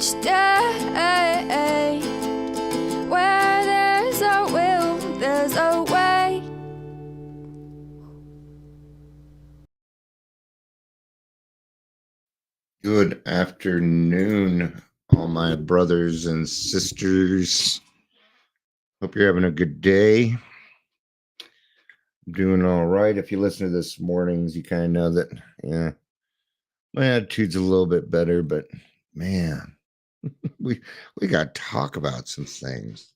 stay. Where there's a will, there's a way. Good afternoon, all my brothers and sisters. Hope you're having a good day. I'm doing all right. If you listen to this morning's, you kind of know that, yeah, my attitude's a little bit better, but man, we got to talk about some things.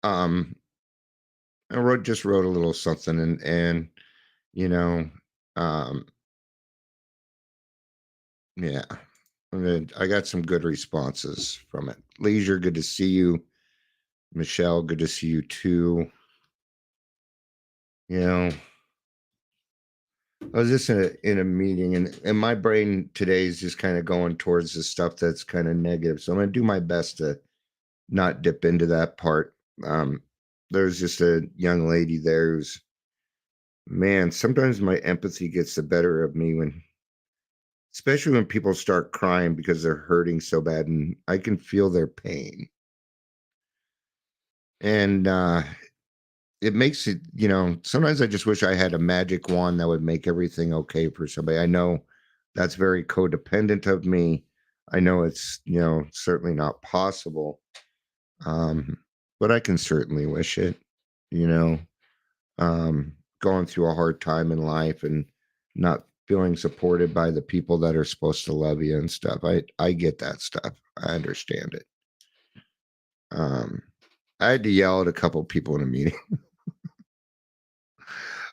I just wrote a little something, and you know, um, yeah, I got some good responses from it. Leisure, good to see you. Michelle, good to see you too. You know, I was just in a meeting, and my brain today is just kind of going towards the stuff that's kind of negative. So I'm going to do my best to not dip into that part. There's just a young lady there who's, man, sometimes my empathy gets the better of me especially when people start crying because they're hurting so bad, and I can feel their pain. And it makes it, sometimes I just wish I had a magic wand that would make everything okay for somebody. I know that's very codependent of me. I know it's, certainly not possible. But I can certainly wish it, you know, going through a hard time in life and not feeling supported by the people that are supposed to love you and stuff. I get that stuff. I understand it. I had to yell at a couple people in a meeting.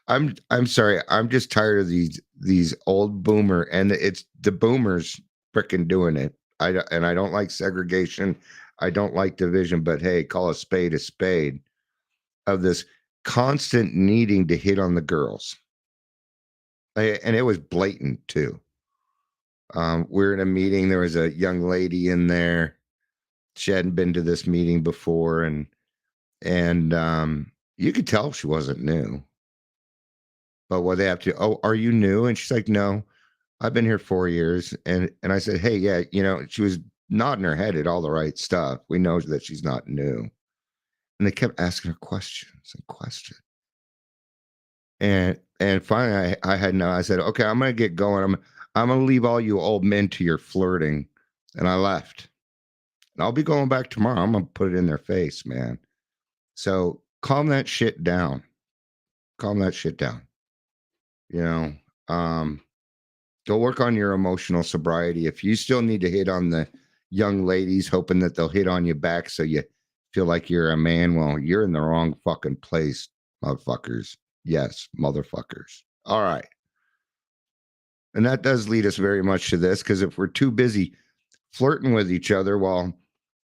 I'm sorry. I'm just tired of these old boomer, and it's the boomers freaking doing it. I don't like segregation. I don't like division, but hey, call a spade of this constant needing to hit on the girls. And it was blatant too. We're in a meeting. There was a young lady in there. She hadn't been to this meeting before, and you could tell she wasn't new. But what they have to, oh, are you new? And she's like, no, I've been here 4 years. And I said, hey, yeah, she was nodding her head at all the right stuff. We know that she's not new. And they kept asking her questions and questions. And finally I had no, I said, okay, I'm gonna get going. I'm gonna leave all you old men to your flirting. And I left. And I'll be going back tomorrow. I'm gonna put it in their face, man. So calm that shit down. Calm that shit down. You know, um, go work on your emotional sobriety. If you still need to hit on the young ladies, hoping that they'll hit on you back so you feel like you're a man, well, you're in the wrong fucking place, motherfuckers. Yes, motherfuckers. All right. And that does lead us very much to this, because if we're too busy flirting with each other, well,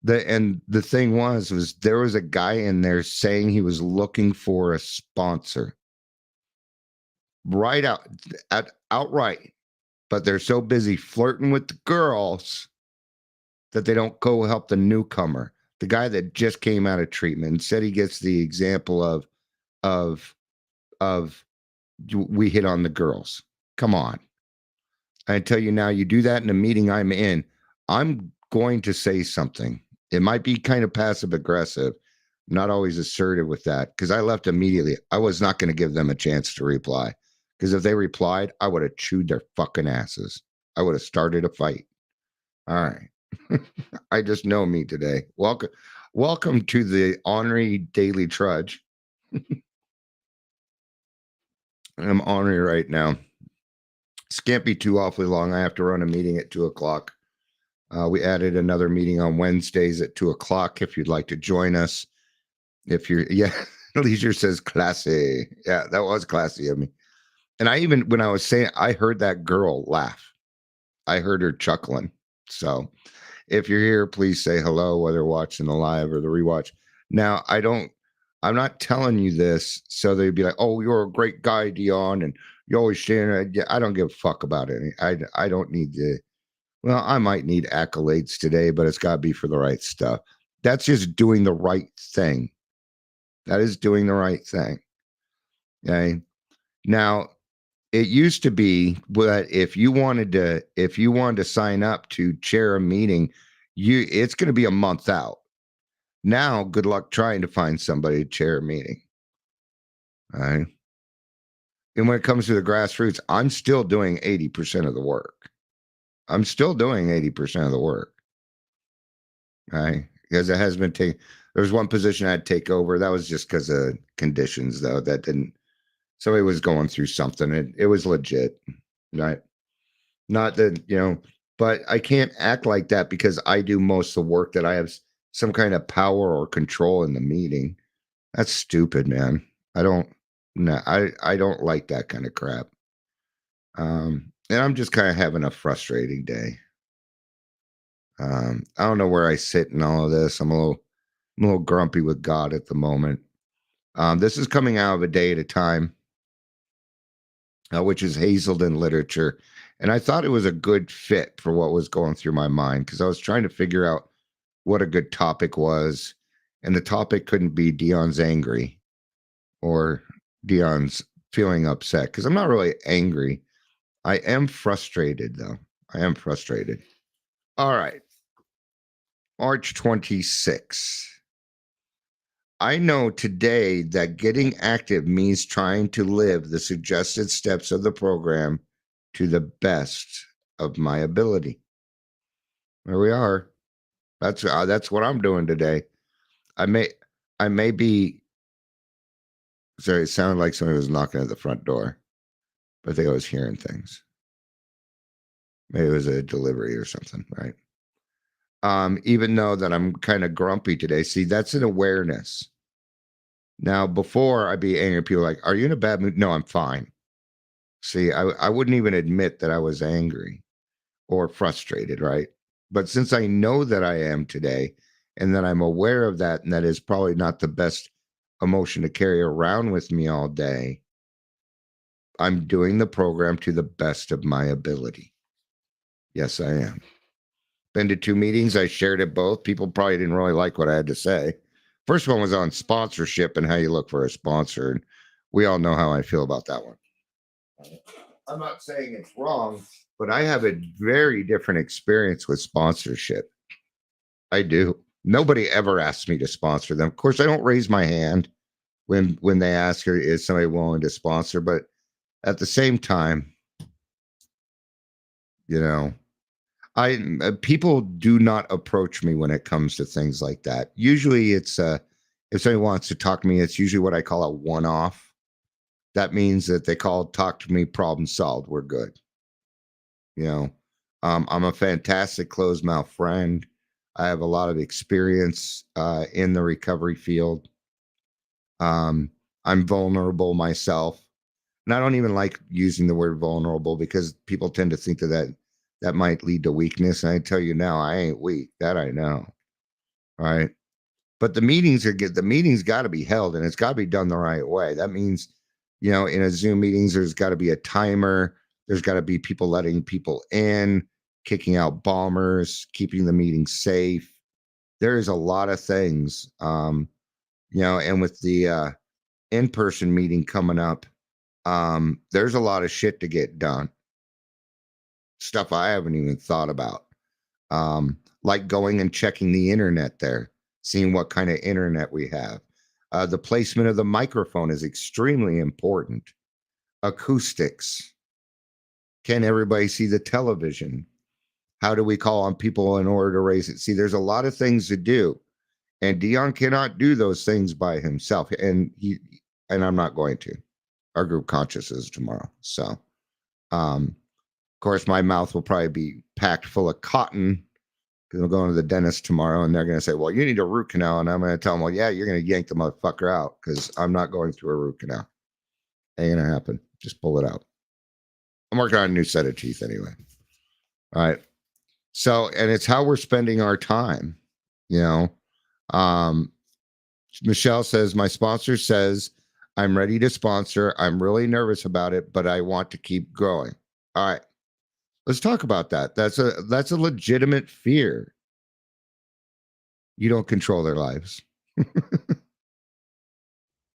the thing was there was a guy in there saying he was looking for a sponsor. Right outright. But they're so busy flirting with the girls that they don't go help the newcomer, the guy that just came out of treatment. Instead, he gets the example of we hit on the girls. Come on. I tell you now, you do that in a meeting I'm in, I'm going to say something. It might be kind of passive aggressive, not always assertive with that, because I left immediately. I was not going to give them a chance to reply, because if they replied, I would have chewed their fucking asses. I would have started a fight. All right. I just know me today. Welcome to the Ornery Daily Trudge. I'm ornery right now. This can't be too awfully long. I have to run a meeting at 2:00. We added another meeting on Wednesdays at 2:00 if you'd like to join us. If you're, yeah, Leisure says classy. Yeah, that was classy of me. And when I was saying, I heard that girl laugh. I heard her chuckling. So if you're here, please say hello, whether watching the live or the rewatch. Now, I'm not telling you this so they'd be like, oh, you're a great guy, Dion, and you always sharing. I don't give a fuck about it. I don't need to. Well, I might need accolades today, but it's got to be for the right stuff. That's just doing the right thing. That is doing the right thing. Okay. Now, It used to be that if you wanted to sign up to chair a meeting, it's going to be a month out. Now, good luck trying to find somebody to chair a meeting. All right. And when it comes to the grassroots, I'm still doing 80% of the work. I'm still doing 80% of the work. Right. Because it has been taken. There was one position I had to take over. That was just because of conditions, though. That didn't. Somebody was going through something. It was legit. Right. Not that, but I can't act like that because I do most of the work, that I have some kind of power or control in the meeting. That's stupid, man. I don't like that kind of crap. And I'm just kind of having a frustrating day. I don't know where I sit in all of this. I'm a little grumpy with God at the moment. This is coming out of A Day at a Time, which is Hazelden literature. And I thought it was a good fit for what was going through my mind, because I was trying to figure out what a good topic was. And the topic couldn't be Dion's angry or Dion's feeling upset, because I'm not really angry. I am frustrated, though. I am frustrated. All right. March 26th. I know today that getting active means trying to live the suggested steps of the program to the best of my ability. There we are. That's what I'm doing today. I may be. Sorry, it sounded like somebody was knocking at the front door, but I think I was hearing things. Maybe it was a delivery or something, right? Even though that I'm kind of grumpy today. See, that's an awareness. Now, before I'd be angry, people like, "Are you in a bad mood?" No, I'm fine. See, I wouldn't even admit that I was angry or frustrated, right? But since I know that I am today, and that I'm aware of that, and that is probably not the best emotion to carry around with me all day, I'm doing the program to the best of my ability. Yes, I am. Been to 2 meetings. I shared it both. People probably didn't really like what I had to say. First one was on sponsorship and how you look for a sponsor. And we all know how I feel about that one. I'm not saying it's wrong, but I have a very different experience with sponsorship. I do. Nobody ever asks me to sponsor them. Of course, I don't raise my hand when they ask her, is somebody willing to sponsor? But at the same time, people do not approach me when it comes to things like that. Usually it's if somebody wants to talk to me, it's usually what I call a one-off. That means that they call, talk to me, problem solved, we're good. I'm a fantastic closed mouth friend. I have a lot of experience in the recovery field. I'm vulnerable myself. And I don't even like using the word vulnerable, because people tend to think that might lead to weakness. And I tell you now, I ain't weak. That I know. All right. But the meetings got to be held, and it's got to be done the right way. That means, in a Zoom meetings, there's got to be a timer. There's got to be people letting people in, kicking out bombers, keeping the meeting safe. There is a lot of things, and with the in-person meeting coming up, there's a lot of shit to get done. Stuff I haven't even thought about. Like going and checking the internet there, seeing what kind of internet we have. The placement of the microphone is extremely important. Acoustics. Can everybody see the television? How do we call on people in order to raise it? See, there's a lot of things to do. And Dion cannot do those things by himself. And I'm not going to. Our group conscious is tomorrow. So, of course, my mouth will probably be packed full of cotton, because I'm going to the dentist tomorrow, and they're going to say, well, you need a root canal. And I'm going to tell them, well, yeah, you're going to yank the motherfucker out, because I'm not going through a root canal. Ain't going to happen. Just pull it out. I'm working on a new set of teeth anyway. All right. So, and it's how we're spending our time. Michelle says, my sponsor says, I'm ready to sponsor. I'm really nervous about it, but I want to keep growing. All right. Let's talk about that. That's a legitimate fear. You don't control their lives.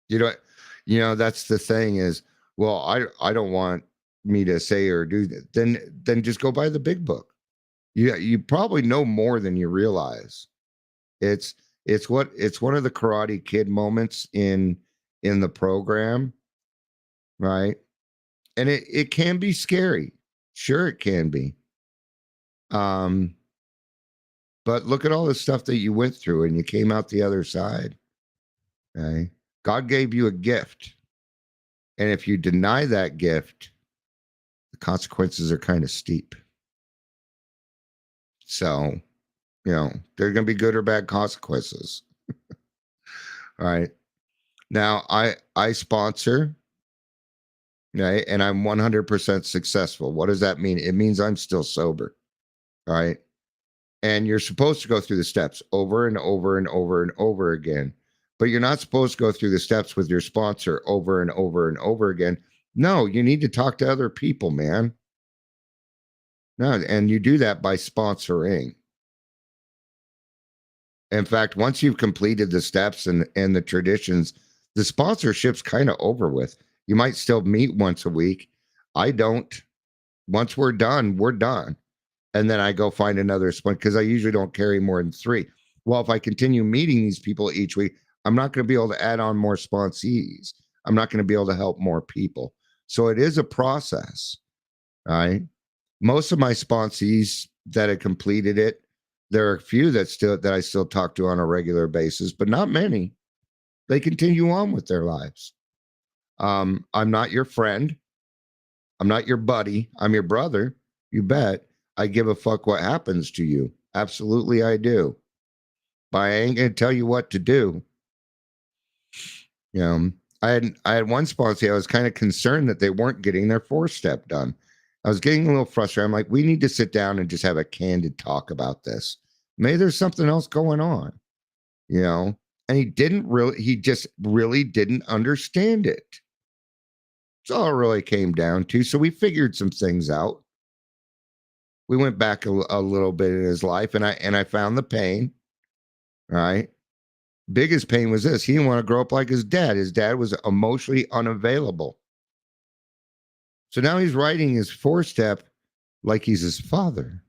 That's the thing is, well, I don't want me to say or do, then just go buy the big book. You probably know more than you realize. It's one of the Karate Kid moments in the program, right? And it can be scary. Sure, it can be. But look at all the stuff that you went through and you came out the other side. Okay. God gave you a gift. And if you deny that gift, the consequences are kind of steep. So, there are going to be good or bad consequences. All right. Now, I sponsor, right? And I'm 100% successful. What does that mean? It means I'm still sober. All right. And you're supposed to go through the steps over and over and over and over again. But you're not supposed to go through the steps with your sponsor over and over and over again. No, you need to talk to other people, man. No, and you do that by sponsoring. In fact, once you've completed the steps and the traditions, the sponsorship's kind of over with. You might still meet once a week. I don't. Once we're done, we're done. And then I go find another sponsor because I usually don't carry more than 3. Well, if I continue meeting these people each week, I'm not going to be able to add on more sponsees. I'm not going to be able to help more people. So it is a process, right? Most of my sponsees that have completed it, there are a few that I still talk to on a regular basis, but not many. They continue on with their lives. I'm not your friend. I'm not your buddy. I'm your brother. You bet. I give a fuck what happens to you. Absolutely, I do. But I ain't gonna tell you what to do. I had one sponsor. I was kind of concerned that they weren't getting their 4-step done. I was getting a little frustrated. I'm like, we need to sit down and just have a candid talk about this. Maybe there's something else going on, And he just really didn't understand it. That's all it really came down to. So we figured some things out. We went back a little bit in his life, and I found the pain. Right. Biggest pain was this. He didn't want to grow up like his dad. His dad was emotionally unavailable. So now he's writing his 4-step like he's his father.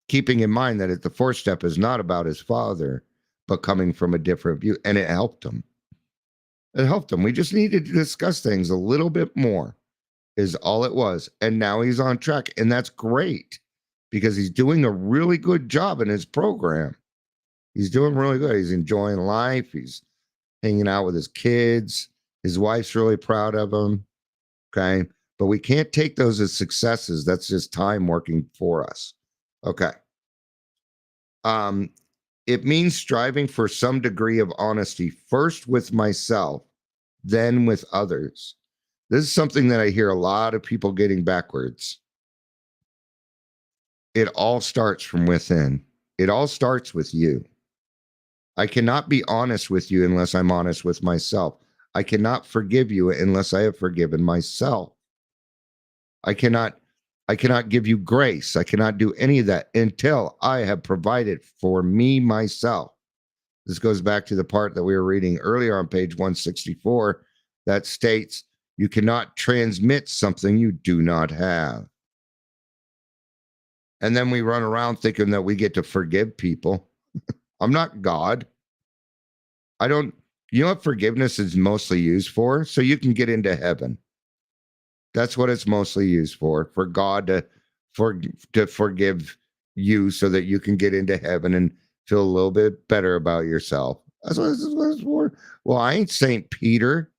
Keeping in mind that the 4-step is not about his father, but coming from a different view. And it helped him. We just needed to discuss things a little bit more is all it was. And now he's on track. And that's great because he's doing a really good job in his program. He's doing really good. He's enjoying life. He's hanging out with his kids. His wife's really proud of him. Okay. But we can't take those as successes. That's just time working for us. Okay. It means striving for some degree of honesty, first with myself, then with others. This is something that I hear a lot of people getting backwards. It all starts from within. It all starts with you. I cannot be honest with you unless I'm honest with myself. I cannot forgive you unless I have forgiven myself. I cannot give you grace. I cannot do any of that until I have provided for me myself. This goes back to the part that we were reading earlier on page 164 that states you cannot transmit something you do not have. And then we run around thinking that we get to forgive people. I'm not God. You know what forgiveness is mostly used for? So you can get into heaven. That's what it's mostly used for God to forgive you so that you can get into heaven and feel a little bit better about yourself. That's what it's for. Well, I ain't St. Peter.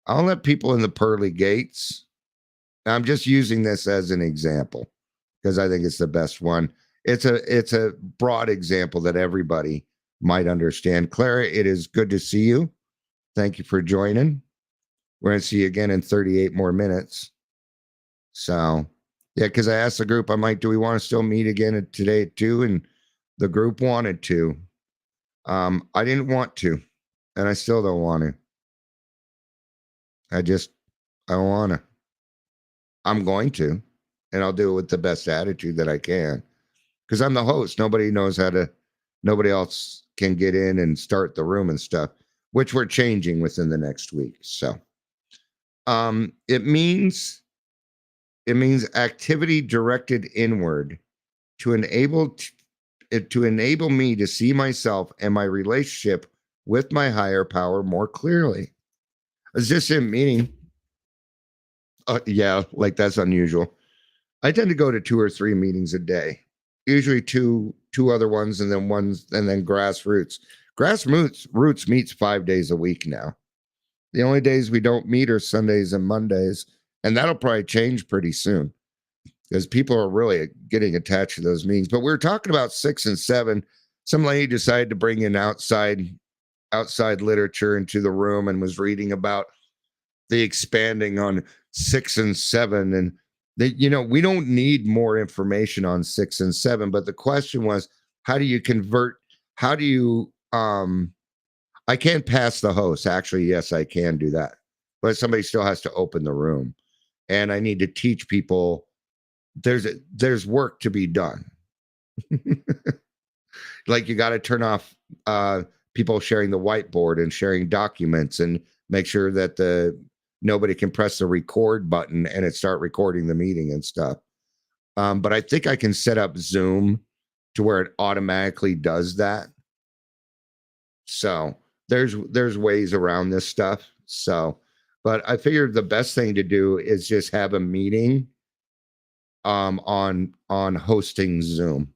I don't let people in the pearly gates. I'm just using this as an example because I think it's the best one. It's a broad example that everybody might understand. Clara, it is good to see you. Thank you for joining. We're going to see you again in 38 more minutes. So, yeah, because I asked the group, I'm like, do we want to still meet again today at 2? And the group wanted to. I didn't want to, and I still don't want to. I don't want to. I'm going to, and I'll do it with the best attitude that I can. Because I'm the host. Nobody else can get in and start the room and stuff, which we're changing within the next week. So, It means activity directed inward to enable me to see myself and my relationship with my higher power more clearly. Is this in meaning? Yeah, like that's unusual. I tend to go to 2 or 3 meetings a day. Usually two other ones and then grassroots. Grassroots meets 5 days a week now. The only days we don't meet are Sundays and Mondays, and that'll probably change pretty soon because people are really getting attached to those meetings. But we were talking about 6 and 7. Some lady decided to bring in outside literature into the room and was reading about the expanding on 6 and 7, and we don't need more information on 6 and 7, but the question was, how do you convert? How do you I can't pass the host. Actually, yes, I can do that, but somebody still has to open the room, and I need to teach people there's work to be done. Like you got to turn off people sharing the whiteboard and sharing documents and make sure that nobody can press the record button and it start recording the meeting and stuff. But I think I can set up Zoom to where it automatically does that. So there's ways around this stuff. So, but I figured the best thing to do is just have a meeting on hosting Zoom.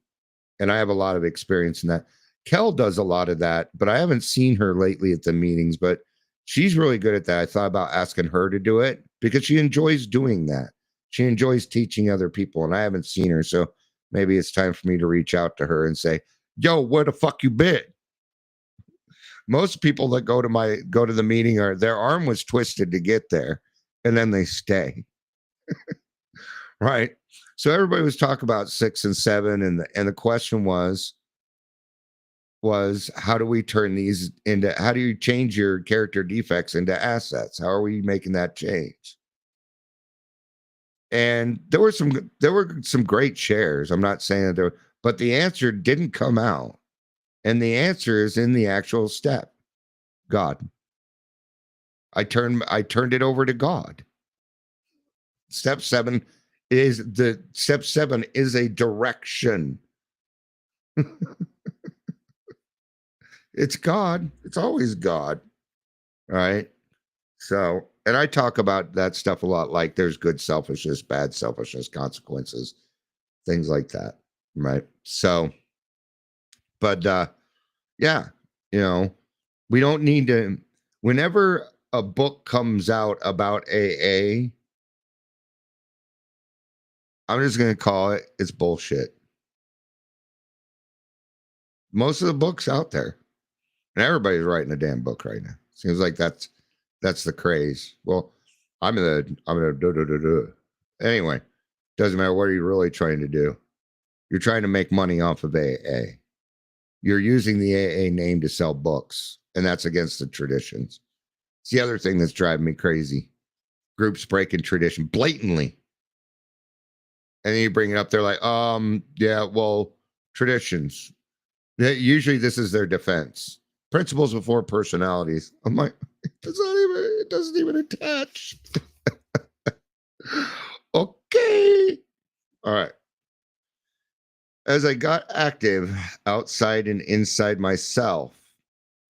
And I have a lot of experience in that. Kel does a lot of that, but I haven't seen her lately at the meetings, but she's really good at that. I thought about asking her to do it because she enjoys doing that. She enjoys teaching other people, and I haven't seen her. So maybe it's time for me to reach out to her and say, yo, where the fuck you been? Most people that go to the meeting their arm was twisted to get there, and then they stay. Right. So everybody was talking about 6 and 7, and the question was how do we turn these into, how do you change your character defects into assets? How are we making that change? And there were some great shares. I'm not saying that but the answer didn't come out. And the answer is in the actual step. God. I turned it over to God. Step 7 is a direction. It's God. It's always God. All right. So, and I talk about that stuff a lot, like there's good selfishness, bad selfishness, consequences, things like that. Right. So, but yeah, we don't need to, whenever a book comes out about AA, I'm just going to call it's bullshit. Most of the books out there, and everybody's writing a damn book right now. Seems like that's the craze. Well, I'm gonna anyway. Doesn't matter what are you really trying to do. You're trying to make money off of AA. You're using the AA name to sell books, and that's against the traditions. It's the other thing that's driving me crazy. Groups breaking tradition blatantly. And then you bring it up, they're like, yeah, well, traditions. Usually this is their defense. Principles before personalities. I'm like, it doesn't even attach. Okay. All right. As I got active outside and inside myself,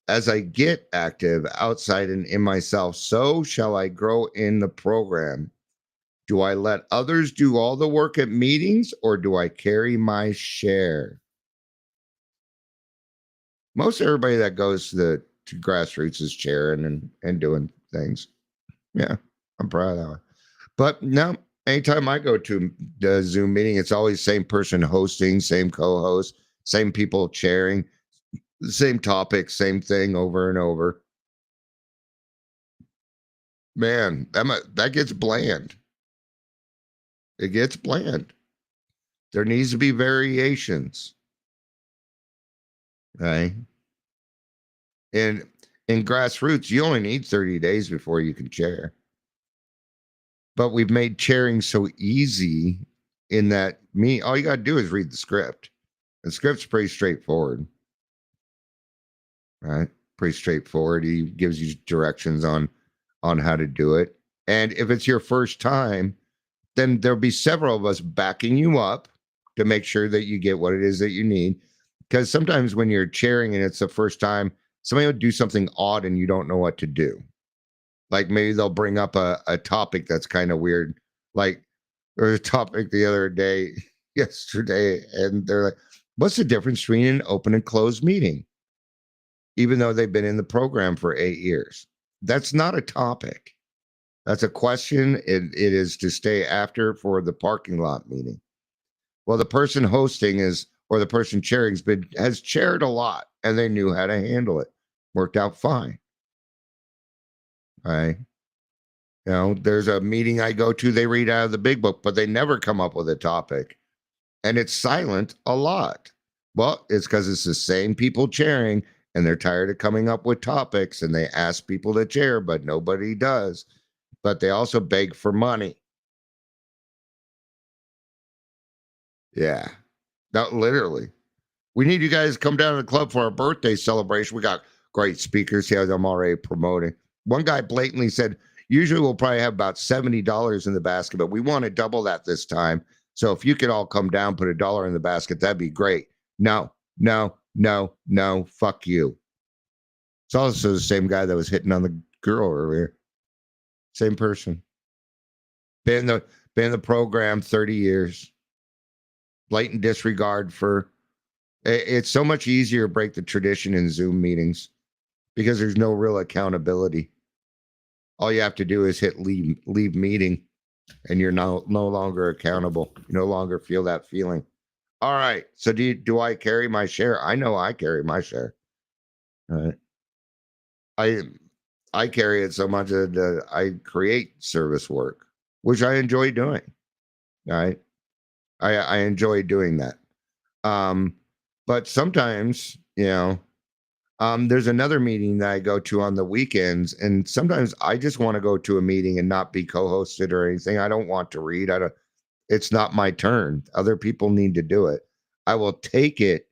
as I get active outside and in myself, so shall I grow in the program. Do I let others do all the work at meetings, or do I carry my share? Most everybody that goes to grassroots is sharing and doing things. Yeah, I'm proud of that one. But no, anytime I go to the Zoom meeting, it's always same person hosting, same co-host, same people chairing, same topic, same thing over and over. Man, that gets bland. It gets bland. There needs to be variations. Right? And in grassroots, you only need 30 days before you can chair. But we've made chairing so easy in that all you got to do is read the script. The script's pretty straightforward. Right? Pretty straightforward. He gives you directions on how to do it. And if it's your first time, then there'll be several of us backing you up to make sure that you get what it is that you need. Because sometimes when you're chairing and it's the first time, somebody will do something odd and you don't know what to do. Like maybe they'll bring up a topic that's kind of weird. Like there was a topic the other day, yesterday, and they're like, what's the difference between an open and closed meeting? Even though they've been in the program for 8 years. That's not a topic. That's a question. It is to stay after for the parking lot meeting. Well, the person hosting is, or the person chairing has chaired a lot and they knew how to handle it. Worked out fine. All right. You know, there's a meeting I go to, they read out of the big book, but they never come up with a topic. And it's silent a lot. Well, it's because it's the same people chairing and they're tired of coming up with topics and they ask people to chair, but nobody does. But they also beg for money. Yeah. Not literally. We need you guys to come down to the club for our birthday celebration. We got great speakers here that I'm already promoting. One guy blatantly said, usually we'll probably have about $70 in the basket, but we want to double that this time. So if you could all come down, put $1 in the basket, that'd be great. No, no, no, no, fuck you. It's also the same guy that was hitting on the girl earlier. Same person. Been in the program 30 years. Blatant disregard for. It's so much easier to break the tradition in Zoom meetings because there's no real accountability. All you have to do is hit leave meeting, and you're no longer accountable. You no longer feel that feeling. All right. So do I carry my share? I know I carry my share. All right. I carry it so much that I create service work, which I enjoy doing. All right. I enjoy doing that. But sometimes, there's another meeting that I go to on the weekends, and sometimes I just want to go to a meeting and not be co-hosted or anything. I don't want to read. It's not my turn. Other people need to do it. I will take it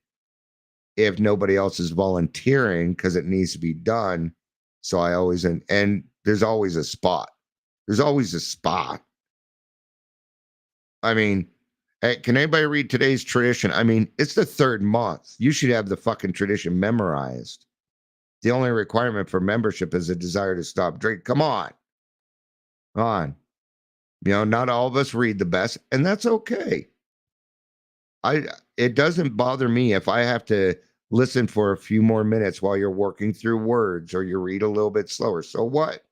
if nobody else is volunteering because it needs to be done. So I always, and there's always a spot. There's always a spot. I mean, hey, can anybody read today's tradition? I mean, it's the 3rd month. You should have the fucking tradition memorized. The only requirement for membership is a desire to stop drinking. Come on. Come on. Not all of us read the best, and that's okay. It doesn't bother me if I have to listen for a few more minutes while you're working through words or you read a little bit slower. So what?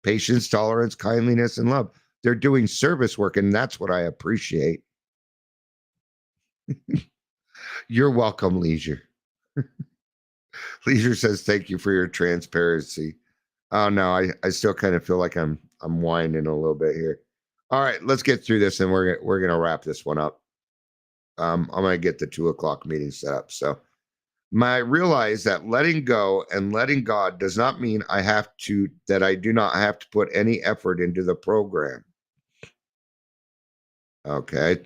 Patience, tolerance, kindliness, and love. They're doing service work, and that's what I appreciate. You're welcome, Leisure. Leisure says, thank you for your transparency. Oh no, I still kind of feel like I'm whining a little bit here. All right, let's get through this and we're gonna wrap this one up. I'm gonna get the 2:00 meeting set up. So I realize that letting go and letting God does not mean that I do not have to put any effort into the program. Okay.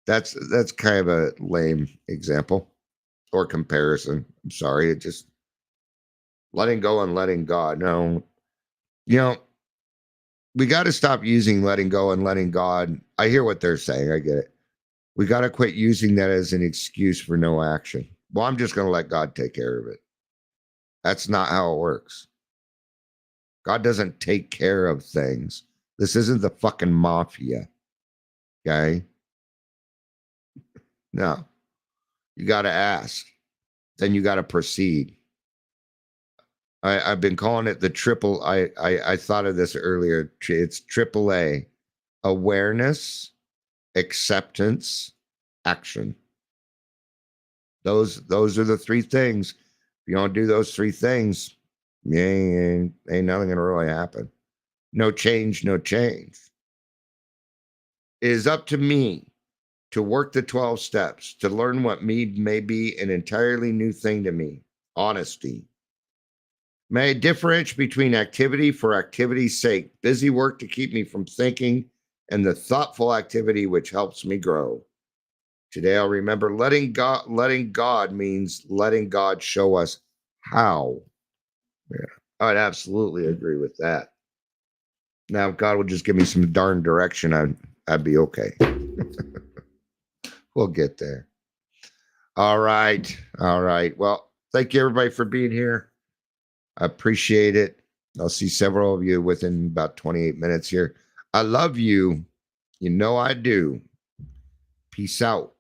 That's kind of a lame example or comparison. I'm sorry. It just letting go and letting God. No, we got to stop using letting go and letting God. I hear what they're saying. I get it. We got to quit using that as an excuse for no action. Well, I'm just going to let God take care of it. That's not how it works. God doesn't take care of things. This isn't the fucking mafia. Okay? No. You got to ask. Then you got to proceed. I've been calling it the triple. I thought of this earlier. It's AAA: awareness, acceptance, action. Those are the 3 things. If you don't do those 3 things, ain't nothing gonna really happen. No change, no change. It is up to me to work the 12 steps, to learn what may be an entirely new thing to me. Honesty. May I differentiate between activity for activity's sake, busy work to keep me from thinking, and the thoughtful activity which helps me grow. Today I'll remember letting God means letting God show us how. Yeah, I'd absolutely agree with that. Now, if God would just give me some darn direction, I'd be okay. We'll get there. All right. All right. Well, thank you everybody for being here. I appreciate it. I'll see several of you within about 28 minutes here. I love you. You know I do. Peace out.